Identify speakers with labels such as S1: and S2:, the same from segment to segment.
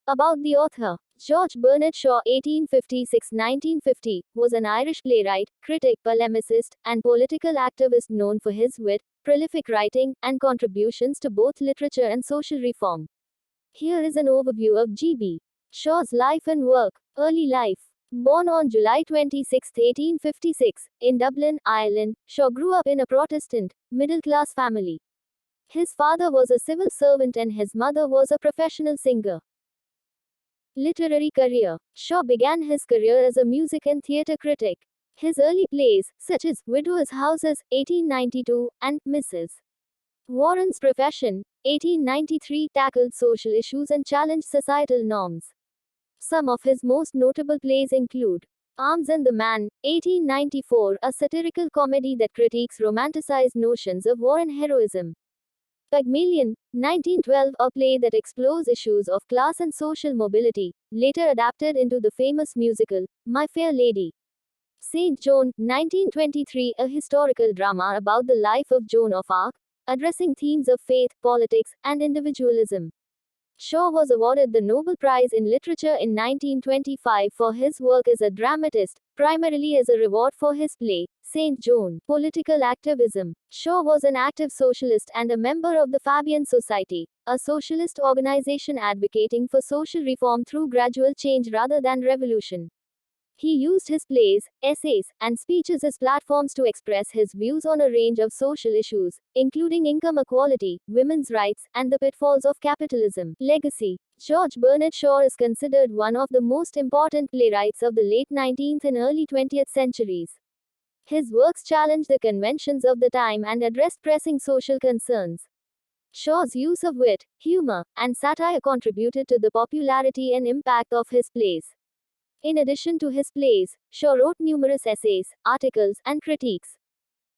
S1: About the author, George Bernard Shaw (1856–1950) was an Irish playwright, critic, polemicist, and political activist known for his wit, prolific writing, and contributions to both literature and social reform. Here is an overview of G.B. Shaw's life and work. Early life. Born on July 26, 1856, in Dublin, Ireland, Shaw grew up in a Protestant, middle-class family. His father was a civil servant and his mother was a professional singer. Literary career. Shaw began his career as a music and theatre critic. His early plays, such as Widowers' Houses, 1892, and Mrs. Warren's Profession, 1893, tackled social issues and challenged societal norms. Some of his most notable plays include Arms and the Man, 1894, a satirical comedy that critiques romanticized notions of war and heroism. Pygmalion, 1912, a play that explores issues of class and social mobility, later adapted into the famous musical, My Fair Lady. Saint Joan, 1923, a historical drama about the life of Joan of Arc, addressing themes of faith, politics, and individualism. Shaw was awarded the Nobel Prize in Literature in 1925 for his work as a dramatist, primarily as a reward for his play, Saint Joan. Political activism. Shaw was an active socialist and a member of the Fabian Society, a socialist organization advocating for social reform through gradual change rather than revolution. He used his plays, essays, and speeches as platforms to express his views on a range of social issues, including income equality, women's rights, and the pitfalls of capitalism. Legacy. George Bernard Shaw is considered one of the most important playwrights of the late 19th and early 20th centuries. His works challenged the conventions of the time and addressed pressing social concerns. Shaw's use of wit, humor, and satire contributed to the popularity and impact of his plays. In addition to his plays, Shaw wrote numerous essays, articles, and critiques.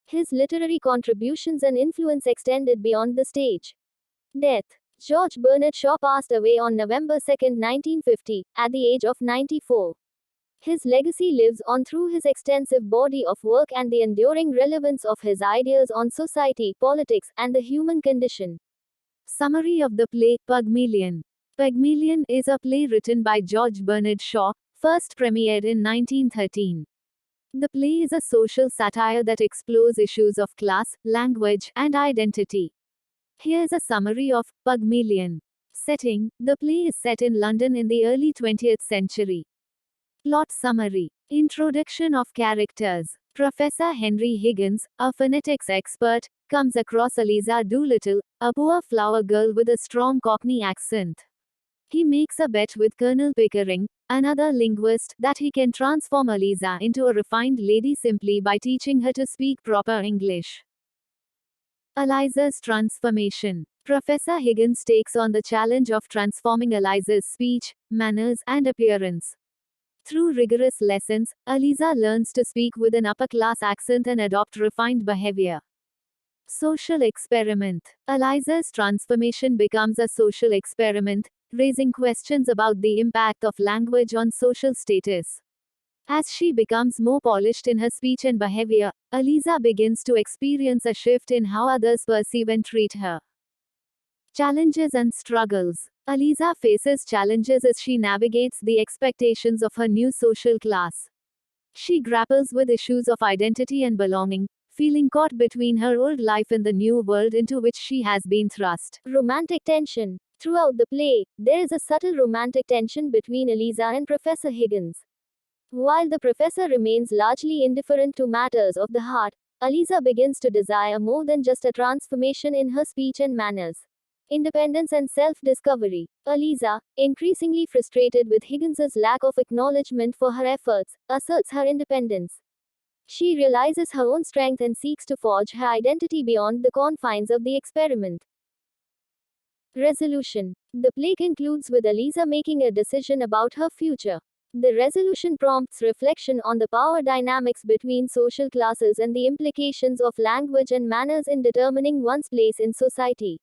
S1: His literary contributions and influence extended beyond the stage. Death. George Bernard Shaw passed away on November 2, 1950, at the age of 94. His legacy lives on through his extensive body of work and the enduring relevance of his ideas on society, politics, and the human condition. Summary of the play, Pygmalion. Pygmalion is a play written by George Bernard Shaw, first premiered in 1913. The play is a social satire that explores issues of class, language, and identity. Here's a summary of Pygmalion. Setting. The play is set in London in the early 20th century. Plot summary. Introduction of characters. Professor Henry Higgins, a phonetics expert, comes across Eliza Doolittle, a poor flower girl with a strong Cockney accent. He makes a bet with Colonel Pickering, another linguist, that he can transform Eliza into a refined lady simply by teaching her to speak proper English. Eliza's transformation. Professor Higgins takes on the challenge of transforming Eliza's speech, manners, and appearance. Through rigorous lessons, Eliza learns to speak with an upper-class accent and adopt refined behavior. Social experiment. Eliza's transformation becomes a social experiment, raising questions about the impact of language on social status. As she becomes more polished in her speech and behavior, Eliza begins to experience a shift in how others perceive and treat her. Challenges and struggles. Eliza faces challenges as she navigates the expectations of her new social class. She grapples with issues of identity and belonging, feeling caught between her old life and the new world into which she has been thrust. Romantic tension. Throughout the play, there is a subtle romantic tension between Eliza and Professor Higgins. While the professor remains largely indifferent to matters of the heart, Eliza begins to desire more than just a transformation in her speech and manners. Independence and self-discovery. Eliza, increasingly frustrated with Higgins's lack of acknowledgement for her efforts, asserts her independence. She realizes her own strength and seeks to forge her identity beyond the confines of the experiment. Resolution. The play concludes with Eliza making a decision about her future. The resolution prompts reflection on the power dynamics between social classes and the implications of language and manners in determining one's place in society.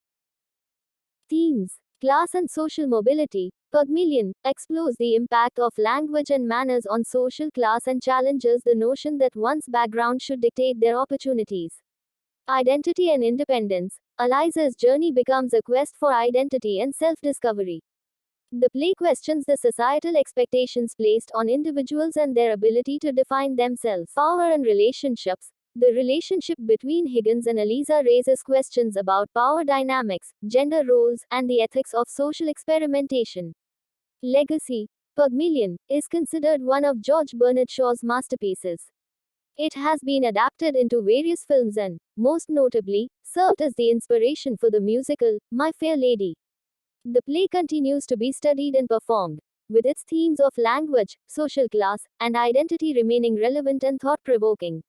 S1: Themes. Class and social mobility. Pygmalion explores the impact of language and manners on social class and challenges the notion that one's background should dictate their opportunities. Identity and independence. Eliza's journey becomes a quest for identity and self-discovery. The play questions the societal expectations placed on individuals and their ability to define themselves. Power and relationships. The relationship between Higgins and Eliza raises questions about power dynamics, gender roles, and the ethics of social experimentation. Legacy. Pygmalion is considered one of George Bernard Shaw's masterpieces. It has been adapted into various films and, most notably, served as the inspiration for the musical, My Fair Lady. The play continues to be studied and performed, with its themes of language, social class, and identity remaining relevant and thought provoking.